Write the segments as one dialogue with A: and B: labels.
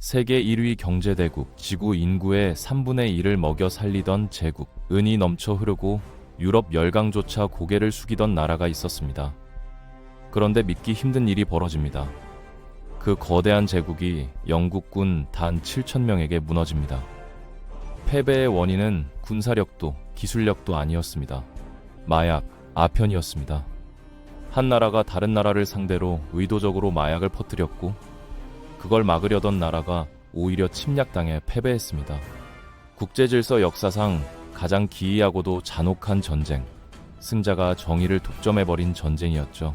A: 세계 1위 경제대국, 지구 인구의 3분의 1을 먹여 살리던 제국, 은이 넘쳐 흐르고 유럽 열강조차 고개를 숙이던 나라가 있었습니다. 그런데 믿기 힘든 일이 벌어집니다. 그 거대한 제국이 영국군 단 7,000명에게 무너집니다. 패배의 원인은 군사력도 기술력도 아니었습니다. 마약, 아편이었습니다. 한 나라가 다른 나라를 상대로 의도적으로 마약을 퍼뜨렸고 그걸 막으려던 나라가 오히려 침략당해 패배했습니다. 국제질서 역사상 가장 기이하고도 잔혹한 전쟁, 승자가 정의를 독점해버린 전쟁이었죠.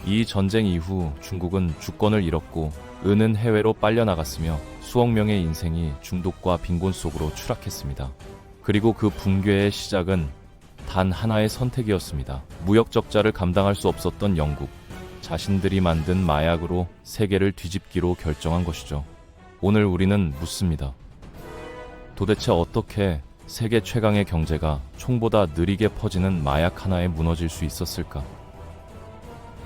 A: 이 전쟁 이후 중국은 주권을 잃었고 은은 해외로 빨려나갔으며 수억 명의 인생이 중독과 빈곤 속으로 추락했습니다. 그리고 그 붕괴의 시작은 단 하나의 선택이었습니다. 무역 적자를 감당할 수 없었던 영국, 자신들이 만든 마약으로 세계를 뒤집기로 결정한 것이죠. 오늘 우리는 묻습니다. 도대체 어떻게 세계 최강의 경제가 총보다 느리게 퍼지는 마약 하나에 무너질 수 있었을까?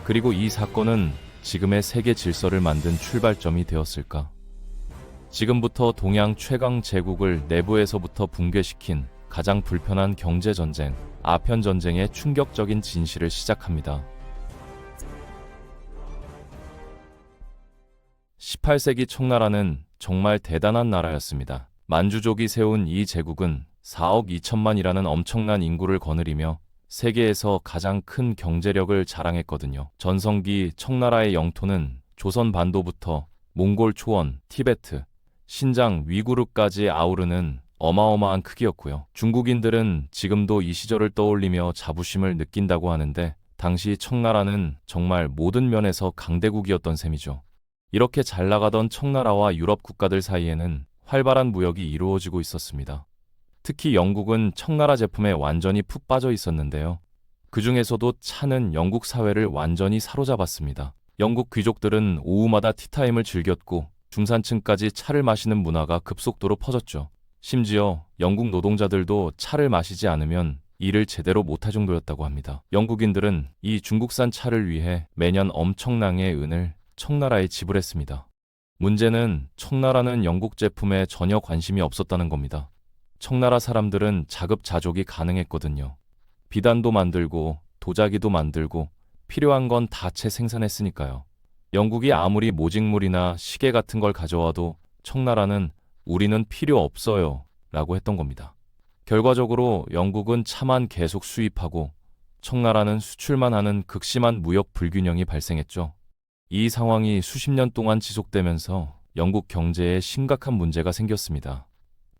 A: 그리고 이 사건은 지금의 세계 질서를 만든 출발점이 되었을까? 지금부터 동양 최강 제국을 내부에서부터 붕괴시킨 가장 불편한 경제전쟁, 아편전쟁의 충격적인 진실을 시작합니다. 18세기 청나라는 정말 대단한 나라였습니다. 만주족이 세운 이 제국은 4억 2천만이라는 엄청난 인구를 거느리며 세계에서 가장 큰 경제력을 자랑했거든요. 전성기 청나라의 영토는 조선 반도부터 몽골 초원, 티베트, 신장, 위구르까지 아우르는 어마어마한 크기였고요. 중국인들은 지금도 이 시절을 떠올리며 자부심을 느낀다고 하는데 당시 청나라는 정말 모든 면에서 강대국이었던 셈이죠. 이렇게 잘 나가던 청나라와 유럽 국가들 사이에는 활발한 무역이 이루어지고 있었습니다. 특히 영국은 청나라 제품에 완전히 푹 빠져 있었는데요. 그 중에서도 차는 영국 사회를 완전히 사로잡았습니다. 영국 귀족들은 오후마다 티타임을 즐겼고 중산층까지 차를 마시는 문화가 급속도로 퍼졌죠. 심지어 영국 노동자들도 차를 마시지 않으면 일을 제대로 못할 정도였다고 합니다. 영국인들은 이 중국산 차를 위해 매년 엄청량의 은을 청나라에 지불했습니다. 문제는 청나라는 영국 제품에 전혀 관심이 없었다는 겁니다. 청나라 사람들은 자급자족이 가능했거든요. 비단도 만들고 도자기도 만들고 필요한 건 다 채 생산했으니까요. 영국이 아무리 모직물이나 시계 같은 걸 가져와도 청나라는 우리는 필요 없어요 라고 했던 겁니다. 결과적으로 영국은 차만 계속 수입하고 청나라는 수출만 하는 극심한 무역 불균형이 발생했죠. 이 상황이 수십 년 동안 지속되면서 영국 경제에 심각한 문제가 생겼습니다.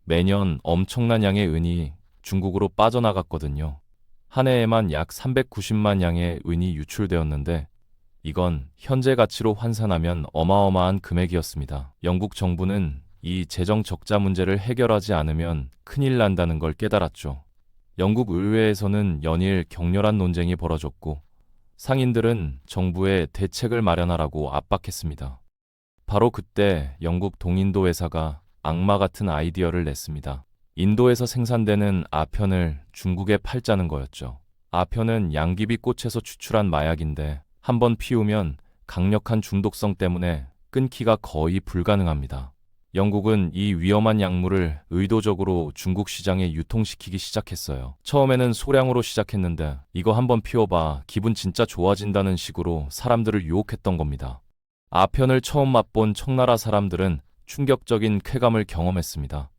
A: 매년 엄청난 양의 은이 중국으로 빠져나갔거든요. 한 해에만 약 390만 양의 은이 유출되었는데 이건 현재 가치로 환산하면 어마어마한 금액이었습니다. 영국 정부는 이 재정 적자 문제를 해결하지 않으면 큰일 난다는 걸 깨달았죠. 영국 의회에서는 연일 격렬한 논쟁이 벌어졌고 상인들은 정부에 대책을 마련하라고 압박했습니다. 바로 그때 영국 동인도 회사가 악마 같은 아이디어를 냈습니다. 인도에서 생산되는 아편을 중국에 팔자는 거였죠. 아편은 양귀비꽃에서 추출한 마약인데 한번 피우면 강력한 중독성 때문에 끊기가 거의 불가능합니다. 영국은 이 위험한 약물을 의도적으로 중국 시장에 유통시키기 시작했어요. 처음에는 소량으로 시작했는데 이거 한번 피워봐 기분 진짜 좋아진다는 식으로 사람들을 유혹했던 겁니다. 아편을 처음 맛본 청나라 사람들은 충격적인 쾌감을 경험했습니다.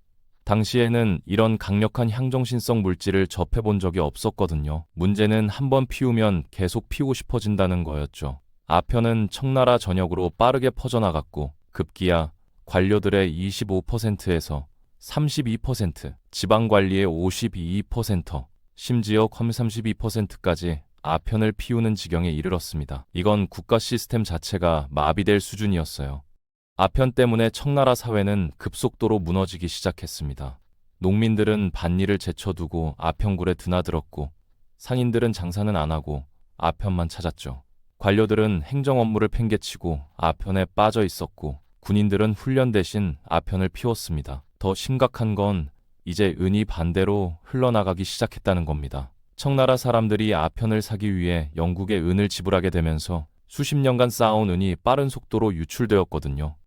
A: 당시에는 이런 강력한 향정신성 물질을 접해본 적이 없었거든요. 문제는 한번 피우면 계속 피우고 싶어진다는 거였죠. 아편은 청나라 전역으로 빠르게 퍼져나갔고 급기야 관료들의 25%에서 32%, 지방관리의 52%, 심지어 컴 32%까지 아편을 피우는 지경에 이르렀습니다. 이건 국가 시스템 자체가 마비될 수준이었어요. 아편 때문에 청나라 사회는 급속도로 무너지기 시작했습니다. 농민들은 밭일을 제쳐두고 아편굴에 드나들었고 상인들은 장사는 안 하고 아편만 찾았죠. 관료들은 행정 업무를 팽개치고 아편에 빠져 있었고 군인들은 훈련 대신 아편을 피웠습니다. 더 심각한 건 이제 은이 반대로 흘러나가기 시작했다는 겁니다. 청나라 사람들이 아편을 사기 위해 영국에 은을 지불하게 되면서 수십 년간 쌓아온 은이 빠른 속도로 유출되었거든요.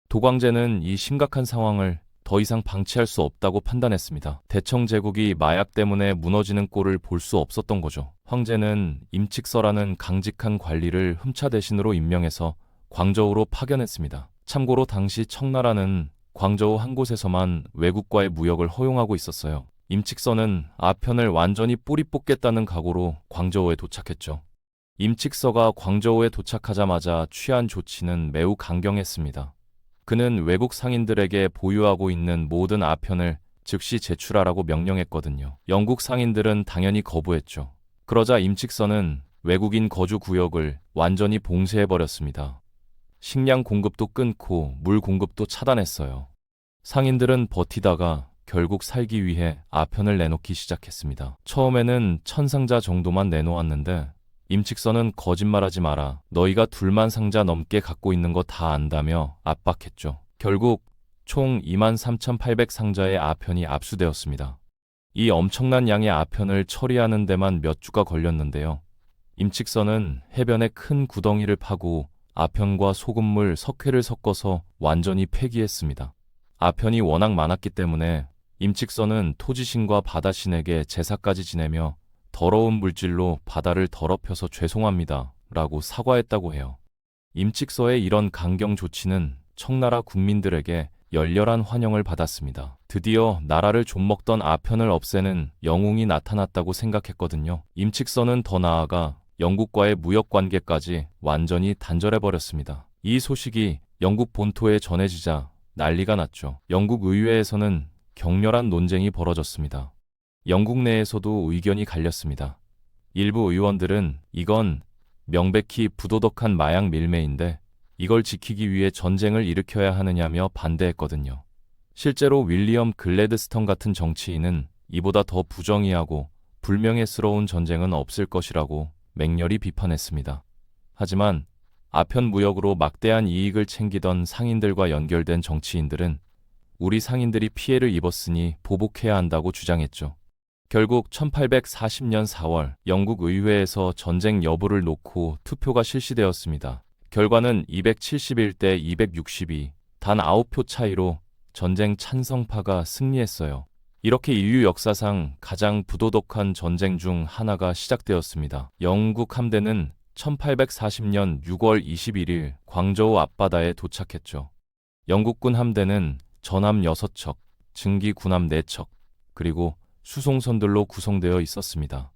A: 도광제는 이 심각한 상황을 더 이상 방치할 수 없다고 판단했습니다. 대청 제국이 마약 때문에 무너지는 꼴을 볼 수 없었던 거죠. 황제는 임칙서라는 강직한 관리를 흠차 대신으로 임명해서 광저우로 파견했습니다. 참고로 당시 청나라는 광저우 한 곳에서만 외국과의 무역을 허용하고 있었어요. 임칙서는 아편을 완전히 뿌리 뽑겠다는 각오로 광저우에 도착했죠. 임칙서가 광저우에 도착하자마자 취한 조치는 매우 강경했습니다. 그는 외국 상인들에게 보유하고 있는 모든 아편을 즉시 제출하라고 명령했거든요. 영국 상인들은 당연히 거부했죠. 그러자 임칙서는 외국인 거주 구역을 완전히 봉쇄해버렸습니다. 식량 공급도 끊고 물 공급도 차단했어요. 상인들은 버티다가 결국 살기 위해 아편을 내놓기 시작했습니다. 처음에는 1000상자 정도만 내놓았는데 임칙서는 거짓말하지 마라. 너희가 2만 상자 넘게 갖고 있는 거 다 안다며 압박했죠. 결국 총 23,800상자의 아편이 압수되었습니다. 이 엄청난 양의 아편을 처리하는 데만 몇 주가 걸렸는데요. 임칙서는 해변에 큰 구덩이를 파고 아편과 소금물, 석회를 섞어서 완전히 폐기했습니다. 아편이 워낙 많았기 때문에 임칙서는 토지신과 바다신에게 제사까지 지내며 더러운 물질로 바다를 더럽혀서 죄송합니다 라고 사과했다고 해요. 임칙서의 이런 강경 조치는 청나라 국민들에게 열렬한 환영을 받았습니다. 드디어 나라를 좀먹던 아편을 없애는 영웅이 나타났다고 생각했거든요. 임칙서는 더 나아가 영국과의 무역 관계까지 완전히 단절해버렸습니다. 이 소식이 영국 본토에 전해지자 난리가 났죠. 영국 의회에서는 격렬한 논쟁이 벌어졌습니다. 영국 내에서도 의견이 갈렸습니다. 일부 의원들은 이건 명백히 부도덕한 마약 밀매인데 이걸 지키기 위해 전쟁을 일으켜야 하느냐며 반대했거든요. 실제로 윌리엄 글래드스턴 같은 정치인은 이보다 더 부정의하고 불명예스러운 전쟁은 없을 것이라고 맹렬히 비판했습니다. 하지만 아편 무역으로 막대한 이익을 챙기던 상인들과 연결된 정치인들은 우리 상인들이 피해를 입었으니 보복해야 한다고 주장했죠. 결국 1840년 4월 영국 의회에서 전쟁 여부를 놓고 투표가 실시되었습니다. 결과는 271대 262, 단 9표 차이로 전쟁 찬성파가 승리했어요. 이렇게 인류 역사상 가장 부도덕한 전쟁 중 하나가 시작되었습니다. 영국 함대는 1840년 6월 21일 광저우 앞바다에 도착했죠. 영국군 함대는 전함 6척, 증기 군함 4척, 그리고 수송선들로 구성되어 있었습니다.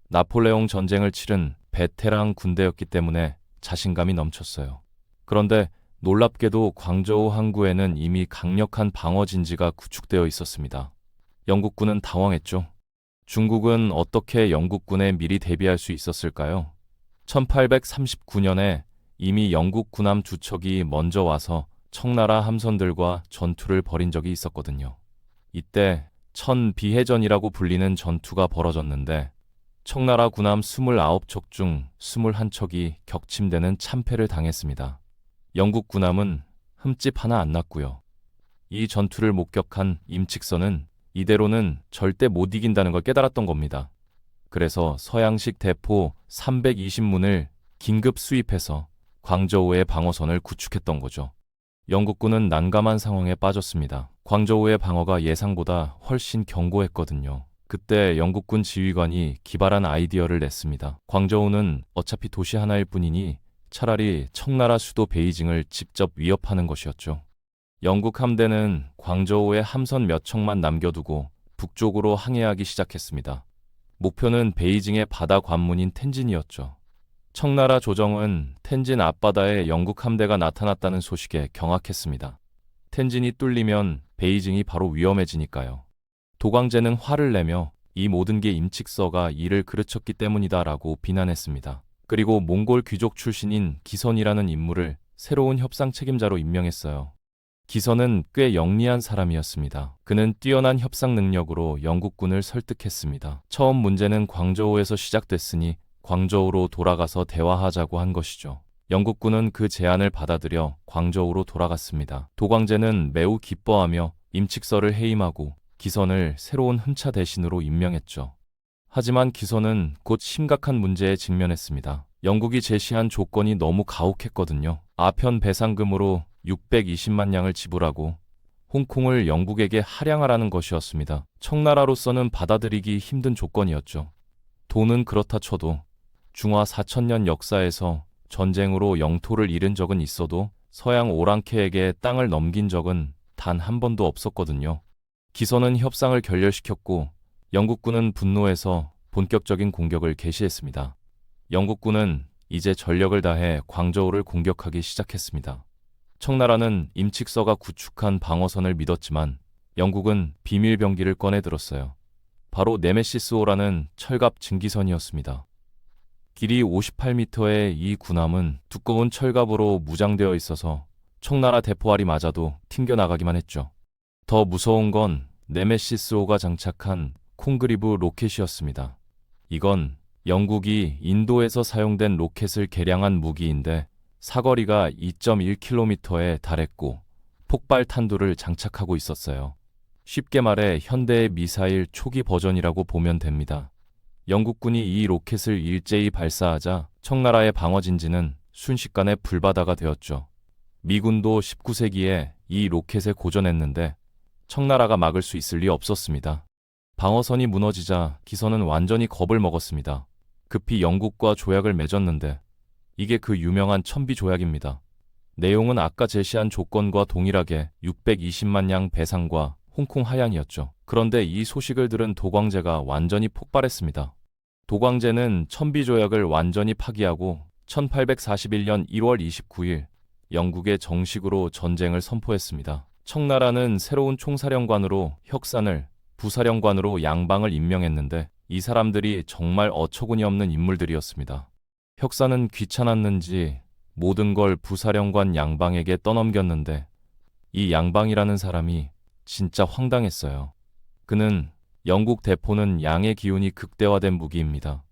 A: 나폴레옹 전쟁을 치른 베테랑 군대였기 때문에 자신감이 넘쳤어요. 그런데 놀랍게도 광저우 항구에는 이미 강력한 방어 진지가 구축되어 있었습니다. 영국군은 당황했죠. 중국은 어떻게 영국군에 미리 대비할 수 있었을까요? 1839년에 이미 영국 군함 2척이 먼저 와서 청나라 함선들과 전투를 벌인 적이 있었거든요. 이때 천비해전이라고 불리는 전투가 벌어졌는데 청나라 군함 29척 중 21척이 격침되는 참패를 당했습니다. 영국 군함은 흠집 하나 안 났고요. 이 전투를 목격한 임칙서는 이대로는 절대 못 이긴다는 걸 깨달았던 겁니다. 그래서 서양식 대포 320문을 긴급 수입해서 광저우의 방어선을 구축했던 거죠. 영국군은 난감한 상황에 빠졌습니다. 광저우의 방어가 예상보다 훨씬 견고했거든요. 그때 영국군 지휘관이 기발한 아이디어를 냈습니다. 광저우는 어차피 도시 하나일 뿐이니 차라리 청나라 수도 베이징을 직접 위협하는 것이었죠. 영국 함대는 광저우에 함선 몇 척만 남겨두고 북쪽으로 항해하기 시작했습니다. 목표는 베이징의 바다 관문인 텐진이었죠. 청나라 조정은 텐진 앞바다에 영국 함대가 나타났다는 소식에 경악했습니다. 텐진이 뚫리면 베이징이 바로 위험해지니까요. 도광제는 화를 내며 이 모든 게 임칙서가 이를 그르쳤기 때문이다라고 비난했습니다. 그리고 몽골 귀족 출신인 기선이라는 인물을 새로운 협상 책임자로 임명했어요. 기선은 꽤 영리한 사람이었습니다. 그는 뛰어난 협상 능력으로 영국군을 설득했습니다. 처음 문제는 광저우에서 시작됐으니 광저우로 돌아가서 대화하자고 한 것이죠. 영국군은 그 제안을 받아들여 광저우로 돌아갔습니다. 도광제는 매우 기뻐하며 임칙서를 해임하고 기선을 새로운 흠차 대신으로 임명했죠. 하지만 기선은 곧 심각한 문제에 직면했습니다. 영국이 제시한 조건이 너무 가혹했거든요. 아편 배상금으로 620만 냥을 지불하고 홍콩을 영국에게 할양하라는 것이었습니다. 청나라로서는 받아들이기 힘든 조건이었죠. 돈은 그렇다 쳐도 중화 4천년 역사에서 전쟁으로 영토를 잃은 적은 있어도 서양 오랑캐에게 땅을 넘긴 적은 단 한 번도 없었거든요. 기선은 협상을 결렬시켰고 영국군은 분노해서 본격적인 공격을 개시했습니다. 영국군은 이제 전력을 다해 광저우를 공격하기 시작했습니다. 청나라는 임칙서가 구축한 방어선을 믿었지만 영국은 비밀병기를 꺼내들었어요. 바로 네메시스호라는 철갑 증기선이었습니다. 길이 58m의 이 군함은 두꺼운 철갑으로 무장되어 있어서 청나라 대포알이 맞아도 튕겨나가기만 했죠. 더 무서운 건 네메시스호가 장착한 콩그리브 로켓이었습니다. 이건 영국이 인도에서 사용된 로켓을 개량한 무기인데 사거리가 2.1km에 달했고 폭발 탄두를 장착하고 있었어요. 쉽게 말해 현대의 미사일 초기 버전이라고 보면 됩니다. 영국군이 이 로켓을 일제히 발사하자 청나라의 방어진지는 순식간에 불바다가 되었죠. 미군도 19세기에 이 로켓에 고전했는데 청나라가 막을 수 있을 리 없었습니다. 방어선이 무너지자 기선은 완전히 겁을 먹었습니다. 급히 영국과 조약을 맺었는데 이게 그 유명한 천비조약입니다. 내용은 아까 제시한 조건과 동일하게 620만 냥 배상과 홍콩 하양이었죠. 그런데 이 소식을 들은 도광제가 완전히 폭발했습니다. 도광제는 천비조약을 완전히 파기하고 1841년 1월 29일 영국에 정식으로 전쟁을 선포했습니다. 청나라는 새로운 총사령관으로 혁산을, 부사령관으로 양방을 임명했는데 이 사람들이 정말 어처구니 없는 인물들이었습니다. 혁산은 귀찮았는지 모든 걸 부사령관 양방에게 떠넘겼는데 이 양방이라는 사람이 진짜 황당했어요. 그는 영국 대포는 양의 기운이 극대화된 무기입니다.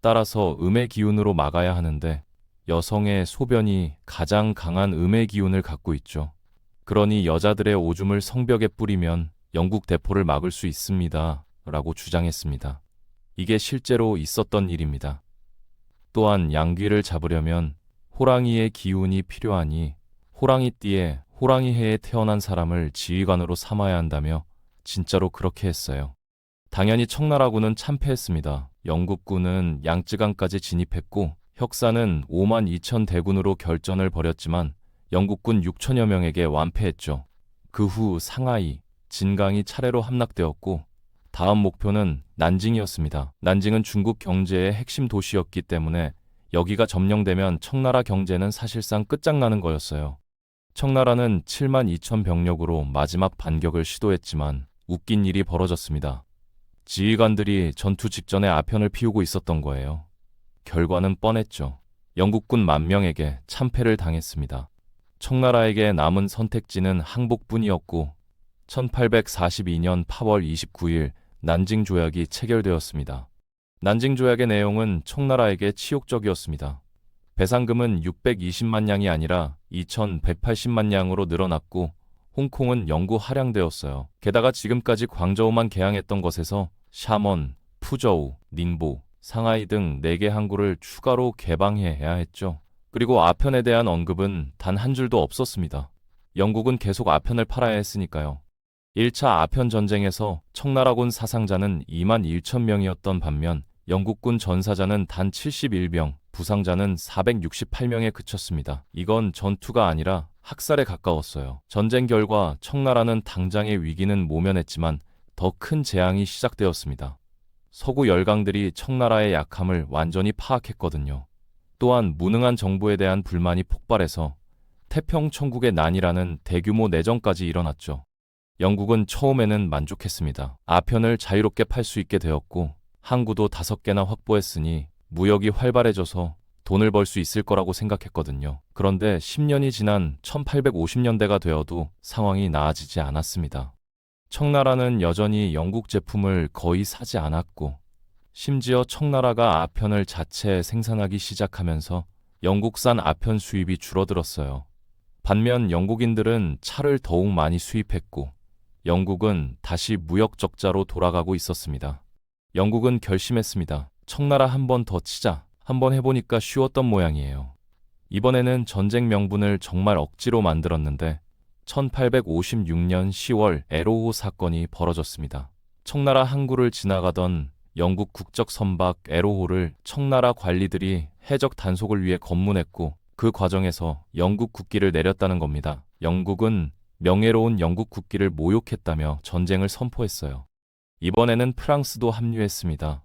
A: 따라서 음의 기운으로 막아야 하는데 여성의 소변이 가장 강한 음의 기운을 갖고 있죠. 그러니 여자들의 오줌을 성벽에 뿌리면 영국 대포를 막을 수 있습니다. 라고 주장했습니다. 이게 실제로 있었던 일입니다. 또한 양귀를 잡으려면 호랑이의 기운이 필요하니 호랑이띠에 호랑이해에 태어난 사람을 지휘관으로 삼아야 한다며 진짜로 그렇게 했어요. 당연히 청나라군은 참패했습니다. 영국군은 양쯔강까지 진입했고 혁산은 5만 2천 대군으로 결전을 벌였지만 영국군 6천여 명에게 완패했죠. 그 후 상하이, 진강이 차례로 함락되었고 다음 목표는 난징이었습니다. 난징은 중국 경제의 핵심 도시였기 때문에 여기가 점령되면 청나라 경제는 사실상 끝장나는 거였어요. 청나라는 7만 2천 병력으로 마지막 반격을 시도했지만 웃긴 일이 벌어졌습니다. 지휘관들이 전투 직전에 아편을 피우고 있었던 거예요. 결과는 뻔했죠. 영국군 10,000명에게 참패를 당했습니다. 청나라에게 남은 선택지는 항복뿐이었고 1842년 8월 29일 난징 조약이 체결되었습니다. 난징 조약의 내용은 청나라에게 치욕적이었습니다. 배상금은 620만 냥이 아니라 2,180만 냥으로 늘어났고 홍콩은 영구 할양되었어요. 게다가 지금까지 광저우만 개항했던 것에서 샤먼, 푸저우, 닝보, 상하이 등 4개 항구를 추가로 개방해야 했죠. 그리고 아편에 대한 언급은 단 한 줄도 없었습니다. 영국은 계속 아편을 팔아야 했으니까요. 1차 아편 전쟁에서 청나라군 사상자는 2만 1천 명이었던 반면 영국군 전사자는 단 71명, 부상자는 468명에 그쳤습니다. 이건 전투가 아니라 학살에 가까웠어요. 전쟁 결과 청나라는 당장의 위기는 모면했지만 더 큰 재앙이 시작되었습니다. 서구 열강들이 청나라의 약함을 완전히 파악했거든요. 또한 무능한 정부에 대한 불만이 폭발해서 태평천국의 난이라는 대규모 내전까지 일어났죠. 영국은 처음에는 만족했습니다. 아편을 자유롭게 팔 수 있게 되었고 항구도 5개나 확보했으니 무역이 활발해져서 돈을 벌 수 있을 거라고 생각했거든요. 그런데 10년이 지난 1850년대가 되어도 상황이 나아지지 않았습니다. 청나라는 여전히 영국 제품을 거의 사지 않았고 심지어 청나라가 아편을 자체 생산하기 시작하면서 영국산 아편 수입이 줄어들었어요. 반면 영국인들은 차를 더욱 많이 수입했고 영국은 다시 무역 적자로 돌아가고 있었습니다. 영국은 결심했습니다. 청나라 한 번 더 치자. 한번 해보니까 쉬웠던 모양이에요. 이번에는 전쟁 명분을 정말 억지로 만들었는데 1856년 10월 에로호 사건이 벌어졌습니다. 청나라 항구를 지나가던 영국 국적 선박 에로호를 청나라 관리들이 해적 단속을 위해 검문했고 그 과정에서 영국 국기를 내렸다는 겁니다. 영국은 명예로운 영국 국기를 모욕했다며 전쟁을 선포했어요. 이번에는 프랑스도 합류했습니다.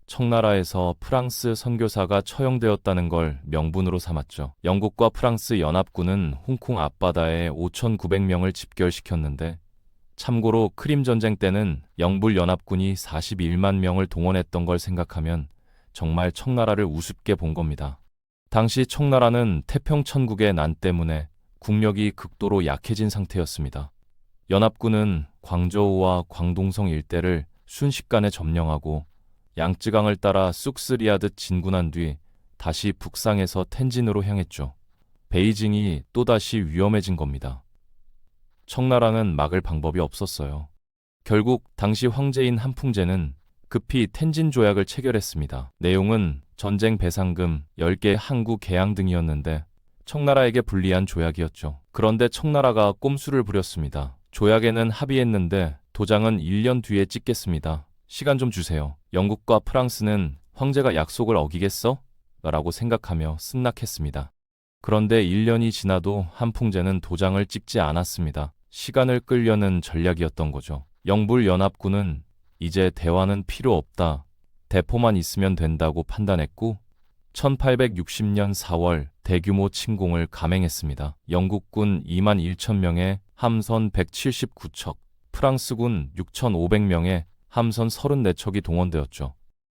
A: 청나라에서 프랑스 선교사가 처형되었다는 걸 명분으로 삼았죠. 영국과 프랑스 연합군은 홍콩 앞바다에 5,900명을 집결시켰는데 참고로 크림 전쟁 때는 영불 연합군이 41만 명을 동원했던 걸 생각하면 정말 청나라를 우습게 본 겁니다. 당시 청나라는 태평천국의 난 때문에 국력이 극도로 약해진 상태였습니다. 연합군은 광저우와 광동성 일대를 순식간에 점령하고 양쯔강을 따라 쑥스리하듯 진군한 뒤 다시 북상해서 텐진으로 향했죠. 베이징이 또다시 위험해진 겁니다. 청나라는 막을 방법이 없었어요. 결국 당시 황제인 한풍제는 급히 텐진 조약을 체결했습니다. 내용은 전쟁 배상금, 10개 항구 개항 등이었는데 청나라에게 불리한 조약이었죠. 그런데 청나라가 꼼수를 부렸습니다. 조약에는 합의했는데 도장은 1년 뒤에 찍겠습니다. 시간 좀 주세요. 영국과 프랑스는 황제가 약속을 어기겠어? 라고 생각하며 승낙했습니다. 그런데 1년이 지나도 한풍제는 도장을 찍지 않았습니다. 시간을 끌려는 전략이었던 거죠. 영불 연합군은 이제 대화는 필요 없다. 대포만 있으면 된다고 판단했고 1860년 4월 대규모 침공을 감행했습니다. 영국군 2만 1천 명에 함선 179척, 프랑스군 6,500명에 함선 34척이 동원되었죠.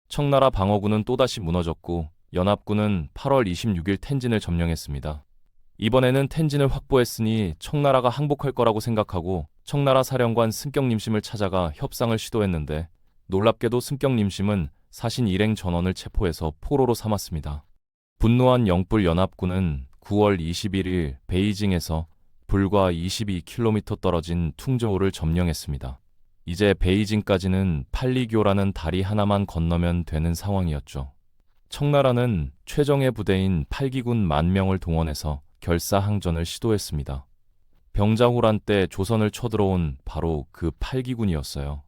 A: 청나라 방어군은 또다시 무너졌고 연합군은 8월 26일 텐진을 점령했습니다. 이번에는 텐진을 확보했으니 청나라가 항복할 거라고 생각하고 청나라 사령관 승격님심을 찾아가 협상을 시도했는데 놀랍게도 승격님심은 사신 일행 전원을 체포해서 포로로 삼았습니다. 분노한 영불 연합군은 9월 21일 베이징에서 불과 22km 떨어진 퉁저우를 점령했습니다. 이제 베이징까지는 팔리교라는 다리 하나만 건너면 되는 상황이었죠. 청나라는 최정예 부대인 8기군 10,000명을 동원해서 결사항전을 시도했습니다. 병자호란 때 조선을 쳐들어온 바로 그 8기군이었어요.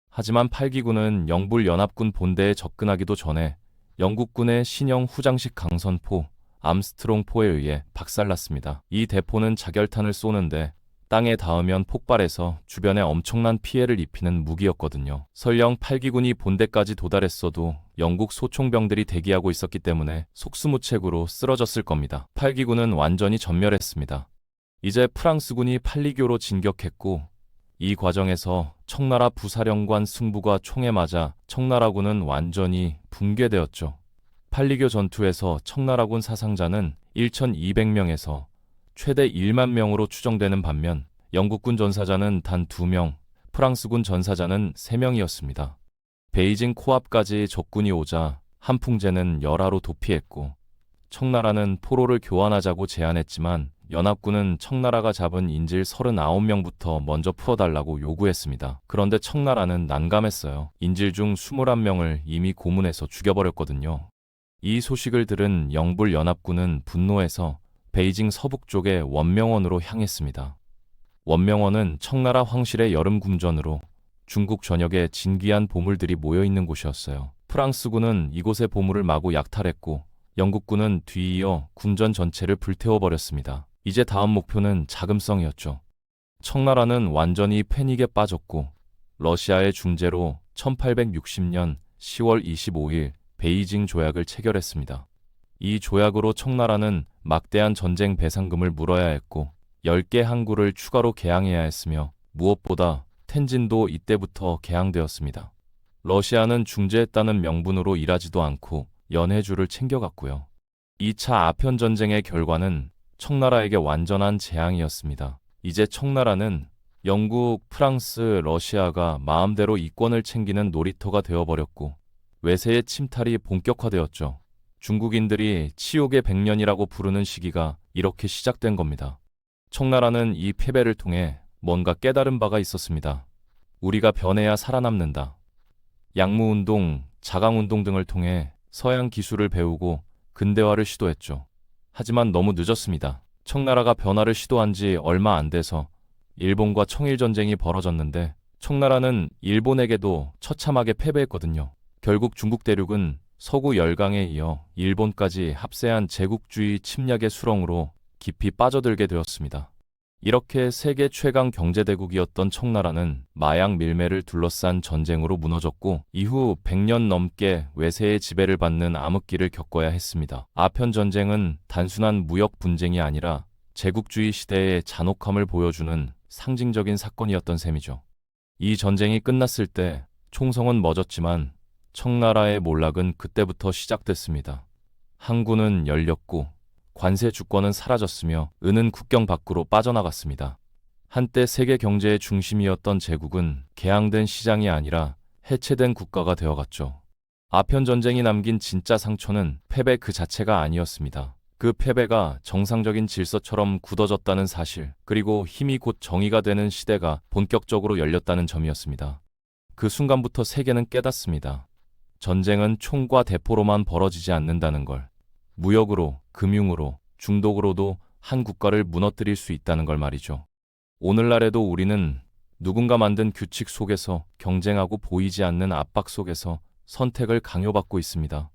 A: 하지만 8기군은 영불 연합군 본대에 접근하기도 전에 영국군의 신형 후장식 강선포 암스트롱포에 의해 박살났습니다. 이 대포는 자결탄을 쏘는데 땅에 닿으면 폭발해서 주변에 엄청난 피해를 입히는 무기였거든요. 설령 8기군이 본대까지 도달했어도 영국 소총병들이 대기하고 있었기 때문에 속수무책으로 쓰러졌을 겁니다. 8기군은 완전히 전멸했습니다. 이제 프랑스군이 팔리교로 진격했고 이 과정에서 청나라 부사령관 승부가 총에 맞아 청나라군은 완전히 붕괴되었죠. 팔리교 전투에서 청나라군 사상자는 1,200명에서 최대 1만 명으로 추정되는 반면 영국군 전사자는 단 2명, 프랑스군 전사자는 3명이었습니다. 베이징 코앞까지 적군이 오자 한풍제는 열하로 도피했고 청나라는 포로를 교환하자고 제안했지만 연합군은 청나라가 잡은 인질 39명부터 먼저 풀어달라고 요구했습니다. 그런데 청나라는 난감했어요. 인질 중 21명을 이미 고문해서 죽여버렸거든요. 이 소식을 들은 영불 연합군은 분노해서 베이징 서북쪽의 원명원으로 향했습니다. 원명원은 청나라 황실의 여름 궁전으로 중국 전역에 진귀한 보물들이 모여있는 곳이었어요. 프랑스군은 이곳의 보물을 마구 약탈했고 영국군은 뒤이어 궁전 전체를 불태워버렸습니다. 이제 다음 목표는 자금성이었죠. 청나라는 완전히 패닉에 빠졌고 러시아의 중재로 1860년 10월 25일 베이징 조약을 체결했습니다. 이 조약으로 청나라는 막대한 전쟁 배상금을 물어야 했고 10개 항구를 추가로 개항해야 했으며 무엇보다 텐진도 이때부터 개항되었습니다. 러시아는 중재했다는 명분으로 일하지도 않고 연해주를 챙겨갔고요. 2차 아편전쟁의 결과는 청나라에게 완전한 재앙이었습니다. 이제 청나라는 영국, 프랑스, 러시아가 마음대로 이권을 챙기는 놀이터가 되어버렸고 외세의 침탈이 본격화되었죠. 중국인들이 치욕의 100년이라고 부르는 시기가 이렇게 시작된 겁니다. 청나라는 이 패배를 통해 뭔가 깨달은 바가 있었습니다. 우리가 변해야 살아남는다. 양무운동, 자강운동 등을 통해 서양 기술을 배우고 근대화를 시도했죠. 하지만 너무 늦었습니다. 청나라가 변화를 시도한 지 얼마 안 돼서 일본과 청일전쟁이 벌어졌는데 청나라는 일본에게도 처참하게 패배했거든요. 결국 중국 대륙은 서구 열강에 이어 일본까지 합세한 제국주의 침략의 수렁으로 깊이 빠져들게 되었습니다. 이렇게 세계 최강 경제대국이었던 청나라는 마약 밀매를 둘러싼 전쟁으로 무너졌고 이후 100년 넘게 외세의 지배를 받는 암흑기를 겪어야 했습니다. 아편 전쟁은 단순한 무역 분쟁이 아니라 제국주의 시대의 잔혹함을 보여주는 상징적인 사건이었던 셈이죠. 이 전쟁이 끝났을 때 총성은 멎었지만 청나라의 몰락은 그때부터 시작됐습니다. 항구는 열렸고 관세 주권은 사라졌으며 은은 국경 밖으로 빠져나갔습니다. 한때 세계 경제의 중심이었던 제국은 개항된 시장이 아니라 해체된 국가가 되어갔죠. 아편 전쟁이 남긴 진짜 상처는 패배 그 자체가 아니었습니다. 그 패배가 정상적인 질서처럼 굳어졌다는 사실, 그리고 힘이 곧 정의가 되는 시대가 본격적으로 열렸다는 점이었습니다. 그 순간부터 세계는 깨닫습니다. 전쟁은 총과 대포로만 벌어지지 않는다는 걸. 무역으로, 금융으로, 중독으로도 한 국가를 무너뜨릴 수 있다는 걸 말이죠. 오늘날에도 우리는 누군가 만든 규칙 속에서 경쟁하고 보이지 않는 압박 속에서 선택을 강요받고 있습니다.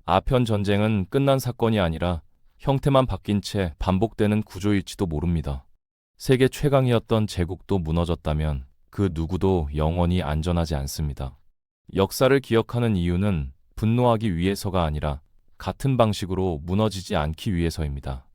A: 아편 전쟁은 끝난 사건이 아니라 형태만 바뀐 채 반복되는 구조일지도 모릅니다. 세계 최강이었던 제국도 무너졌다면 그 누구도 영원히 안전하지 않습니다. 역사를 기억하는 이유는 분노하기 위해서가 아니라 같은 방식으로 무너지지 않기 위해서입니다.